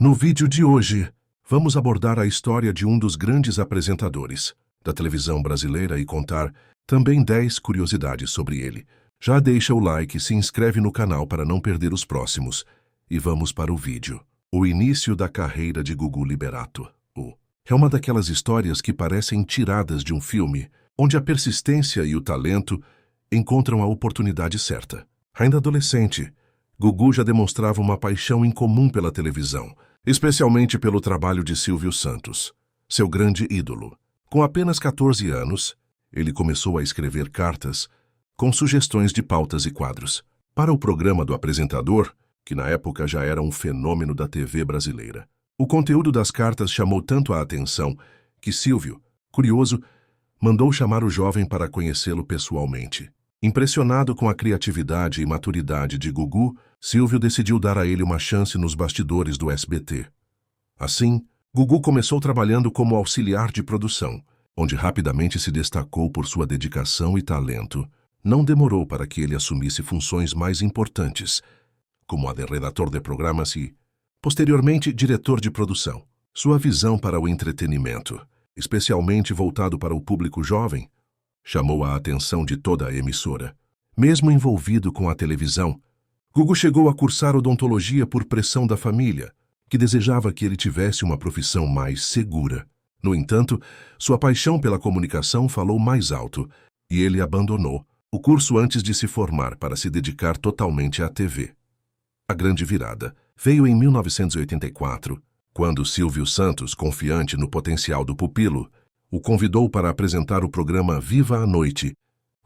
No vídeo de hoje, vamos abordar a história de um dos grandes apresentadores da televisão brasileira e contar também 10 curiosidades sobre ele. Já deixa o like e se inscreve no canal para não perder os próximos. E vamos para o vídeo. O início da carreira de Gugu Liberato. É uma daquelas histórias que parecem tiradas de um filme, onde a persistência e o talento encontram a oportunidade certa. Ainda adolescente, Gugu já demonstrava uma paixão incomum pela televisão, especialmente pelo trabalho de Silvio Santos, seu grande ídolo. Com apenas 14 anos, ele começou a escrever cartas com sugestões de pautas e quadros para o programa do apresentador, que na época já era um fenômeno da TV brasileira. O conteúdo das cartas chamou tanto a atenção que Silvio, curioso, mandou chamar o jovem para conhecê-lo pessoalmente. Impressionado com a criatividade e maturidade de Gugu, Silvio decidiu dar a ele uma chance nos bastidores do SBT. Assim, Gugu começou trabalhando como auxiliar de produção, onde rapidamente se destacou por sua dedicação e talento. Não demorou para que ele assumisse funções mais importantes, como a de redator de programas e, posteriormente, diretor de produção. Sua visão para o entretenimento, especialmente voltado para o público jovem, chamou a atenção de toda a emissora. Mesmo envolvido com a televisão, Gugu chegou a cursar odontologia por pressão da família, que desejava que ele tivesse uma profissão mais segura. No entanto, sua paixão pela comunicação falou mais alto e ele abandonou o curso antes de se formar para se dedicar totalmente à TV. A grande virada veio em 1984, quando Silvio Santos, confiante no potencial do pupilo, o convidou para apresentar o programa Viva a Noite,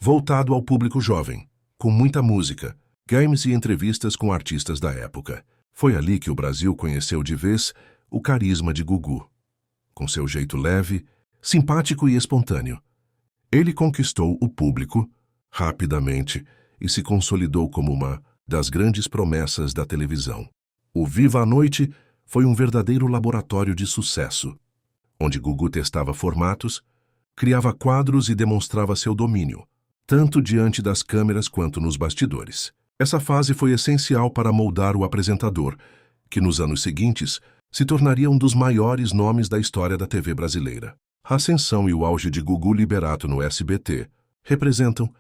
voltado ao público jovem, com muita música, games e entrevistas com artistas da época. Foi ali que o Brasil conheceu de vez o carisma de Gugu. Com seu jeito leve, simpático e espontâneo, ele conquistou o público rapidamente e se consolidou como uma das grandes promessas da televisão. O Viva a Noite foi um verdadeiro laboratório de sucesso, onde Gugu testava formatos, criava quadros e demonstrava seu domínio, tanto diante das câmeras quanto nos bastidores. Essa fase foi essencial para moldar o apresentador, que nos anos seguintes se tornaria um dos maiores nomes da história da TV brasileira. A ascensão e o auge de Gugu Liberato no SBT representam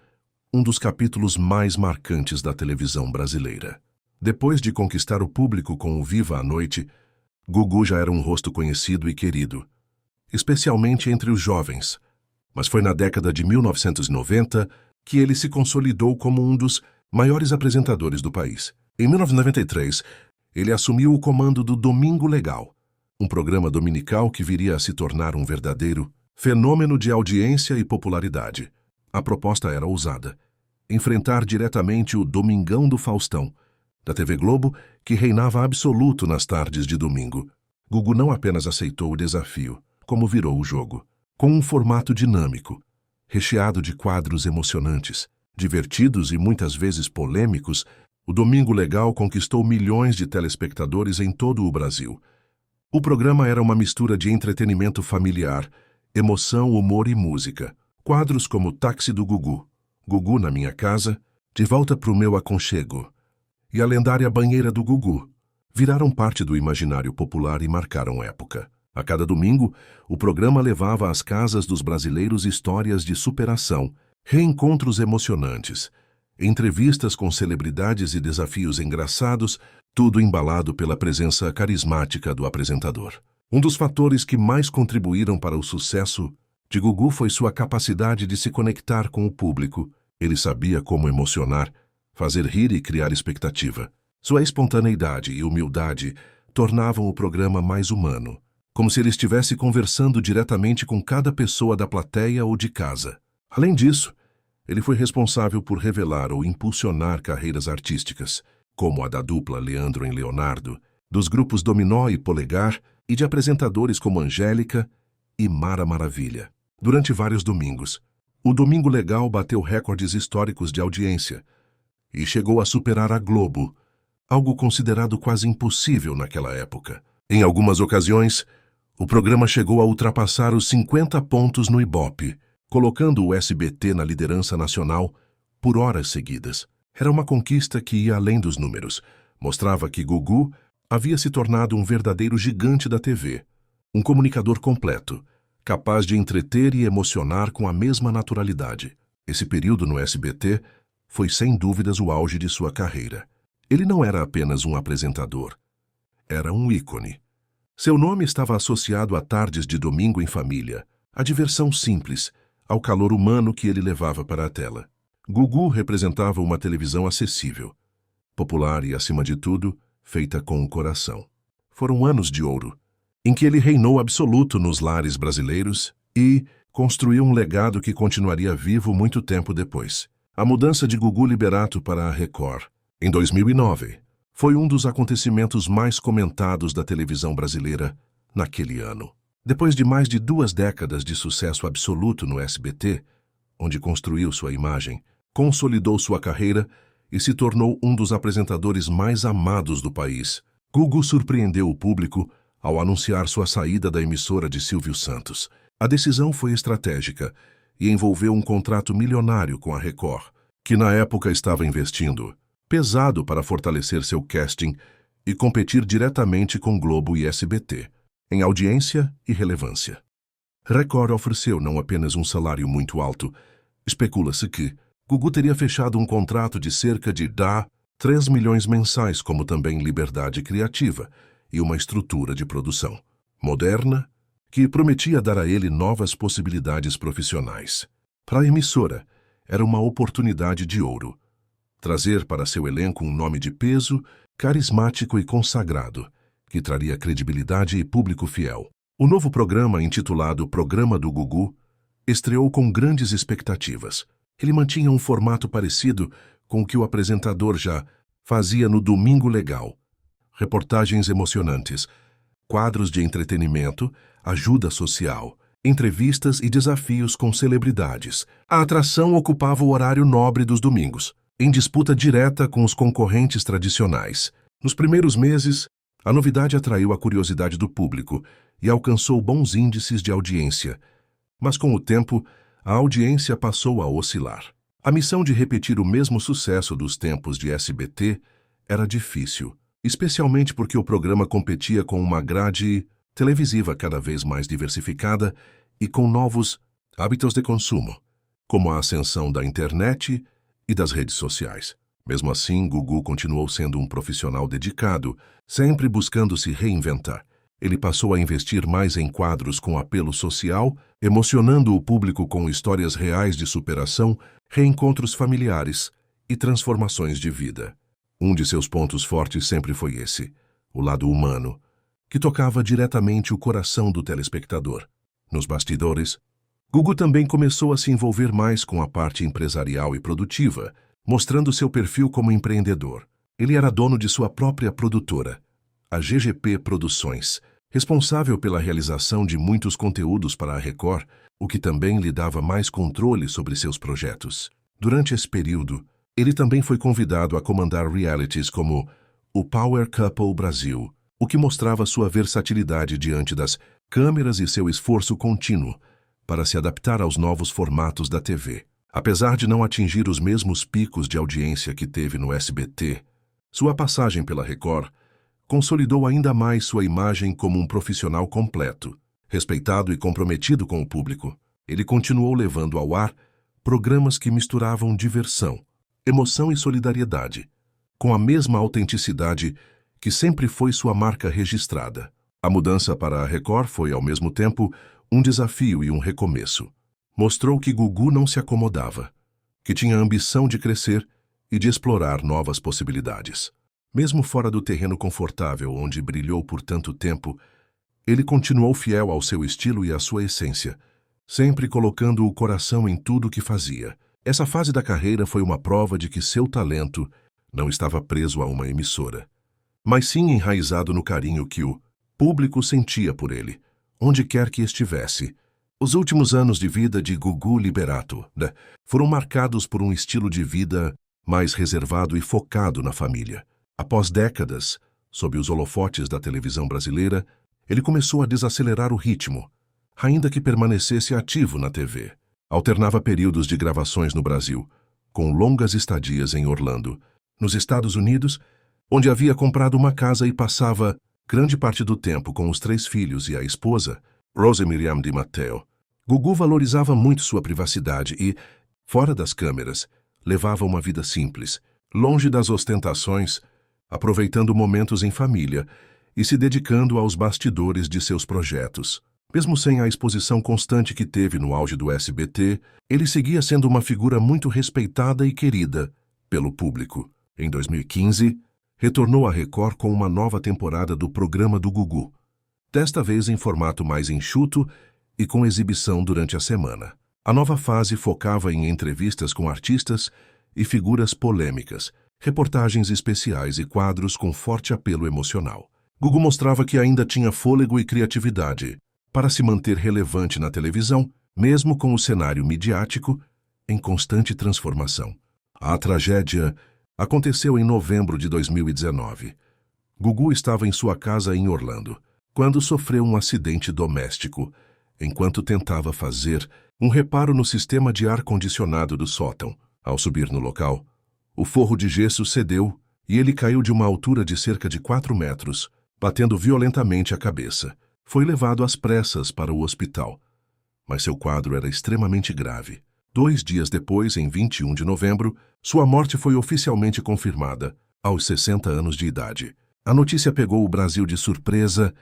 um dos capítulos mais marcantes da televisão brasileira. Depois de conquistar o público com o Viva a Noite, Gugu já era um rosto conhecido e querido, especialmente entre os jovens, mas foi na década de 1990 que ele se consolidou como um dos maiores apresentadores do país. Em 1993, ele assumiu o comando do Domingo Legal, um programa dominical que viria a se tornar um verdadeiro fenômeno de audiência e popularidade. A proposta era ousada: enfrentar diretamente o Domingão do Faustão, da TV Globo, que reinava absoluto nas tardes de domingo. Gugu não apenas aceitou o desafio, como virou o jogo. Com um formato dinâmico, recheado de quadros emocionantes, divertidos e muitas vezes polêmicos, o Domingo Legal conquistou milhões de telespectadores em todo o Brasil. O programa era uma mistura de entretenimento familiar, emoção, humor e música. Quadros como Táxi do Gugu, Gugu na Minha Casa, De Volta pro Meu Aconchego e a lendária Banheira do Gugu viraram parte do imaginário popular e marcaram época. A cada domingo, o programa levava às casas dos brasileiros histórias de superação, reencontros emocionantes, entrevistas com celebridades e desafios engraçados, tudo embalado pela presença carismática do apresentador. Um dos fatores que mais contribuíram para o sucesso de Gugu foi sua capacidade de se conectar com o público. Ele sabia como emocionar, fazer rir e criar expectativa. Sua espontaneidade e humildade tornavam o programa mais humano, como se ele estivesse conversando diretamente com cada pessoa da plateia ou de casa. Além disso, ele foi responsável por revelar ou impulsionar carreiras artísticas, como a da dupla Leandro e Leonardo, dos grupos Dominó e Polegar e de apresentadores como Angélica e Mara Maravilha. Durante vários domingos, o Domingo Legal bateu recordes históricos de audiência e chegou a superar a Globo, algo considerado quase impossível naquela época. Em algumas ocasiões, o programa chegou a ultrapassar os 50 pontos no Ibope, colocando o SBT na liderança nacional por horas seguidas. Era uma conquista que ia além dos números. Mostrava que Gugu havia se tornado um verdadeiro gigante da TV, um comunicador completo, capaz de entreter e emocionar com a mesma naturalidade. Esse período no SBT foi sem dúvidas o auge de sua carreira. Ele não era apenas um apresentador, era um ícone. Seu nome estava associado a tardes de domingo em família, à diversão simples, ao calor humano que ele levava para a tela. Gugu representava uma televisão acessível, popular e, acima de tudo, feita com o coração. Foram anos de ouro, em que ele reinou absoluto nos lares brasileiros e construiu um legado que continuaria vivo muito tempo depois. A mudança de Gugu Liberato para a Record, em 2009, foi um dos acontecimentos mais comentados da televisão brasileira naquele ano. Depois de mais de 2 décadas de sucesso absoluto no SBT, onde construiu sua imagem, consolidou sua carreira e se tornou um dos apresentadores mais amados do país, Gugu surpreendeu o público ao anunciar sua saída da emissora de Silvio Santos. A decisão foi estratégica e envolveu um contrato milionário com a Record, que na época estava investindo pesado para fortalecer seu casting e competir diretamente com Globo e SBT, em audiência e relevância. Record ofereceu não apenas um salário muito alto, especula-se que Gugu teria fechado um contrato de cerca de 3 milhões mensais, como também liberdade criativa e uma estrutura de produção moderna que prometia dar a ele novas possibilidades profissionais. Para a emissora, era uma oportunidade de ouro. Trazer para seu elenco um nome de peso, carismático e consagrado, que traria credibilidade e público fiel. O novo programa, intitulado Programa do Gugu, estreou com grandes expectativas. Ele mantinha um formato parecido com o que o apresentador já fazia no Domingo Legal. Reportagens emocionantes, quadros de entretenimento, ajuda social, entrevistas e desafios com celebridades. A atração ocupava o horário nobre dos domingos, em disputa direta com os concorrentes tradicionais. Nos primeiros meses, a novidade atraiu a curiosidade do público e alcançou bons índices de audiência. Mas com o tempo, a audiência passou a oscilar. A missão de repetir o mesmo sucesso dos tempos de SBT era difícil, especialmente porque o programa competia com uma grade televisiva cada vez mais diversificada e com novos hábitos de consumo, como a ascensão da internet e das redes sociais. Mesmo assim, Gugu continuou sendo um profissional dedicado, sempre buscando se reinventar. Ele passou a investir mais em quadros com apelo social, emocionando o público com histórias reais de superação, reencontros familiares e transformações de vida. Um de seus pontos fortes sempre foi esse, o lado humano, que tocava diretamente o coração do telespectador. Nos bastidores, Gugu também começou a se envolver mais com a parte empresarial e produtiva, mostrando seu perfil como empreendedor. Ele era dono de sua própria produtora, a GGP Produções, responsável pela realização de muitos conteúdos para a Record, o que também lhe dava mais controle sobre seus projetos. Durante esse período, ele também foi convidado a comandar realities como o Power Couple Brasil, o que mostrava sua versatilidade diante das câmeras e seu esforço contínuo para se adaptar aos novos formatos da TV. Apesar de não atingir os mesmos picos de audiência que teve no SBT, sua passagem pela Record consolidou ainda mais sua imagem como um profissional completo, respeitado e comprometido com o público. Ele continuou levando ao ar programas que misturavam diversão, emoção e solidariedade, com a mesma autenticidade que sempre foi sua marca registrada. A mudança para a Record foi, ao mesmo tempo, um desafio e um recomeço. Mostrou que Gugu não se acomodava, que tinha a ambição de crescer e de explorar novas possibilidades. Mesmo fora do terreno confortável onde brilhou por tanto tempo, ele continuou fiel ao seu estilo e à sua essência, sempre colocando o coração em tudo o que fazia. Essa fase da carreira foi uma prova de que seu talento não estava preso a uma emissora, mas sim enraizado no carinho que o público sentia por ele, onde quer que estivesse. Os últimos anos de vida de Gugu Liberato foram marcados por um estilo de vida mais reservado e focado na família. Após décadas, sob os holofotes da televisão brasileira, ele começou a desacelerar o ritmo, ainda que permanecesse ativo na TV. Alternava períodos de gravações no Brasil, com longas estadias em Orlando. Nos Estados Unidos, onde havia comprado uma casa e passava grande parte do tempo com os 3 filhos e a esposa, Rose Miriam Di Matteo. Gugu valorizava muito sua privacidade e, fora das câmeras, levava uma vida simples, longe das ostentações, aproveitando momentos em família e se dedicando aos bastidores de seus projetos. Mesmo sem a exposição constante que teve no auge do SBT, ele seguia sendo uma figura muito respeitada e querida pelo público. Em 2015, retornou à Record com uma nova temporada do programa do Gugu, desta vez em formato mais enxuto e com exibição durante a semana. A nova fase focava em entrevistas com artistas e figuras polêmicas, reportagens especiais e quadros com forte apelo emocional. Gugu mostrava que ainda tinha fôlego e criatividade para se manter relevante na televisão, mesmo com o cenário midiático em constante transformação. A tragédia aconteceu em novembro de 2019. Gugu estava em sua casa em Orlando, quando sofreu um acidente doméstico, enquanto tentava fazer um reparo no sistema de ar-condicionado do sótão. Ao subir no local, o forro de gesso cedeu e ele caiu de uma altura de cerca de 4 metros, batendo violentamente a cabeça. Foi levado às pressas para o hospital, mas seu quadro era extremamente grave. 2 dias depois, em 21 de novembro, sua morte foi oficialmente confirmada, aos 60 anos de idade. A notícia pegou o Brasil de surpresa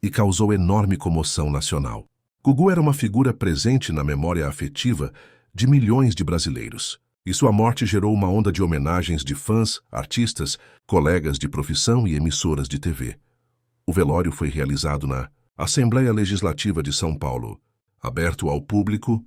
e causou enorme comoção nacional. Gugu era uma figura presente na memória afetiva de milhões de brasileiros, e sua morte gerou uma onda de homenagens de fãs, artistas, colegas de profissão e emissoras de TV. O velório foi realizado na Assembleia Legislativa de São Paulo, aberto ao público,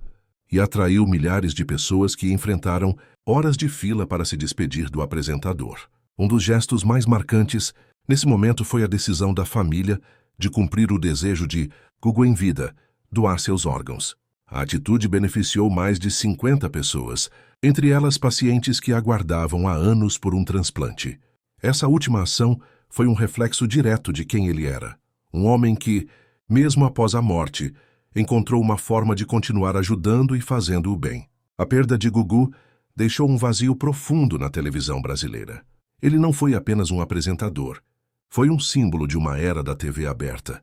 e atraiu milhares de pessoas que enfrentaram horas de fila para se despedir do apresentador. Um dos gestos mais marcantes nesse momento foi a decisão da família de cumprir o desejo de Gugu em vida, doar seus órgãos. A atitude beneficiou mais de 50 pessoas, entre elas pacientes que aguardavam há anos por um transplante. Essa última ação foi um reflexo direto de quem ele era. Um homem que, mesmo após a morte, encontrou uma forma de continuar ajudando e fazendo o bem. A perda de Gugu deixou um vazio profundo na televisão brasileira. Ele não foi apenas um apresentador, foi um símbolo de uma era da TV aberta,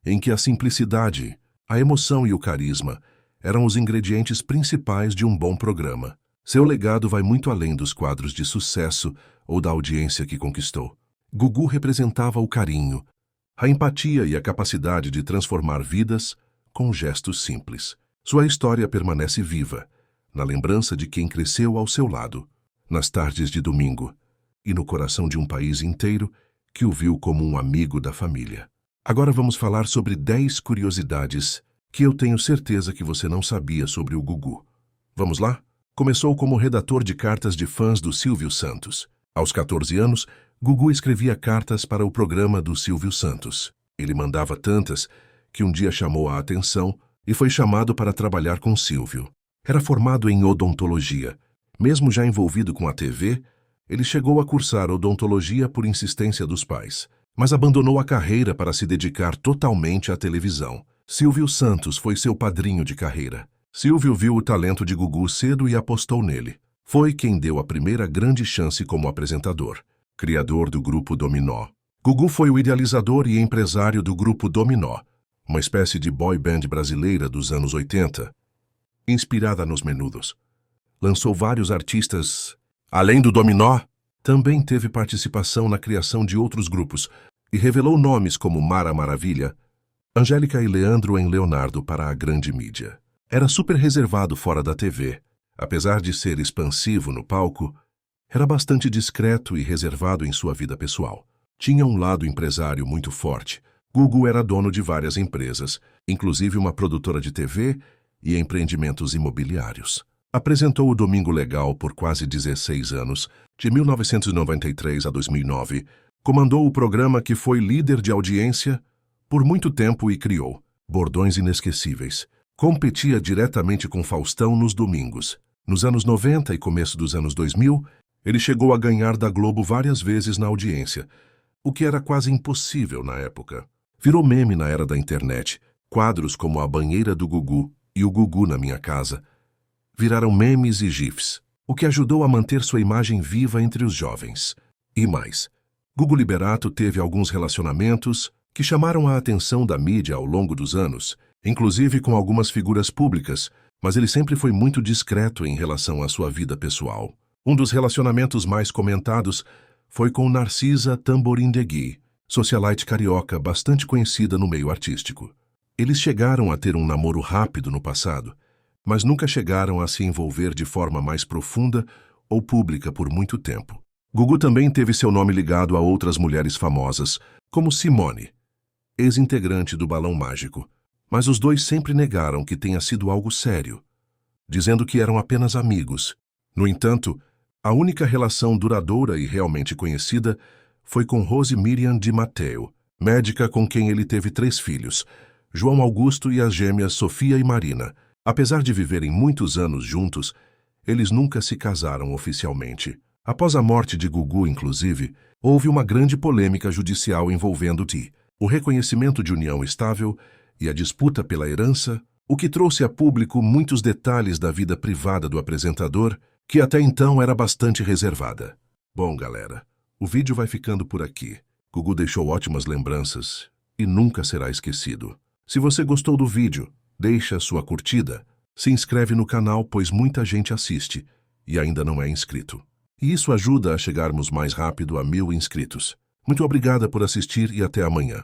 em que a simplicidade, a emoção e o carisma eram os ingredientes principais de um bom programa. Seu legado vai muito além dos quadros de sucesso ou da audiência que conquistou. Gugu representava o carinho, a empatia e a capacidade de transformar vidas com gestos simples. Sua história permanece viva, na lembrança de quem cresceu ao seu lado, nas tardes de domingo, e no coração de um país inteiro que o viu como um amigo da família. Agora vamos falar sobre 10 curiosidades que eu tenho certeza que você não sabia sobre o Gugu. Vamos lá? Começou como redator de cartas de fãs do Silvio Santos. Aos 14 anos, Gugu escrevia cartas para o programa do Silvio Santos. Ele mandava tantas que um dia chamou a atenção e foi chamado para trabalhar com Silvio. Era formado em odontologia. Mesmo já envolvido com a TV, ele chegou a cursar odontologia por insistência dos pais, mas abandonou a carreira para se dedicar totalmente à televisão. Silvio Santos foi seu padrinho de carreira. Silvio viu o talento de Gugu cedo e apostou nele. Foi quem deu a primeira grande chance como apresentador, criador do Grupo Dominó. Gugu foi o idealizador e empresário do Grupo Dominó, uma espécie de boy band brasileira dos anos 80, inspirada nos Menudos. Lançou vários artistas. Além do Dominó, também teve participação na criação de outros grupos e revelou nomes como Mara Maravilha, Angélica e Leandro em Leonardo para a grande mídia. Era super reservado fora da TV. Apesar de ser expansivo no palco, era bastante discreto e reservado em sua vida pessoal. Tinha um lado empresário muito forte. Gugu era dono de várias empresas, inclusive uma produtora de TV e empreendimentos imobiliários. Apresentou o Domingo Legal por quase 16 anos, de 1993 a 2009. Comandou o programa que foi líder de audiência por muito tempo e criou bordões inesquecíveis. Competia diretamente com Faustão nos domingos. Nos anos 90 e começo dos anos 2000, ele chegou a ganhar da Globo várias vezes na audiência, o que era quase impossível na época. Virou meme na era da internet. Quadros como A Banheira do Gugu e O Gugu na Minha Casa viraram memes e gifs, o que ajudou a manter sua imagem viva entre os jovens. E mais, Gugu Liberato teve alguns relacionamentos que chamaram a atenção da mídia ao longo dos anos, inclusive com algumas figuras públicas, mas ele sempre foi muito discreto em relação à sua vida pessoal. Um dos relacionamentos mais comentados foi com Narcisa Tamborindegui, socialite carioca bastante conhecida no meio artístico. Eles chegaram a ter um namoro rápido no passado, mas nunca chegaram a se envolver de forma mais profunda ou pública por muito tempo. Gugu também teve seu nome ligado a outras mulheres famosas, como Simone, ex-integrante do Balão Mágico, mas os dois sempre negaram que tenha sido algo sério, dizendo que eram apenas amigos. No entanto, a única relação duradoura e realmente conhecida foi com Rose Miriam Di Matteo, médica com quem ele teve 3 filhos, João Augusto e as gêmeas Sofia e Marina. Apesar de viverem muitos anos juntos, eles nunca se casaram oficialmente. Após a morte de Gugu, inclusive, houve uma grande polêmica judicial envolvendo Ti, o reconhecimento de união estável e a disputa pela herança, o que trouxe a público muitos detalhes da vida privada do apresentador, que até então era bastante reservada. Bom, galera, o vídeo vai ficando por aqui. Gugu deixou ótimas lembranças e nunca será esquecido. Se você gostou do vídeo, deixa sua curtida, se inscreve no canal, pois muita gente assiste e ainda não é inscrito. E isso ajuda a chegarmos mais rápido a 1000 inscritos. Muito obrigada por assistir e até amanhã.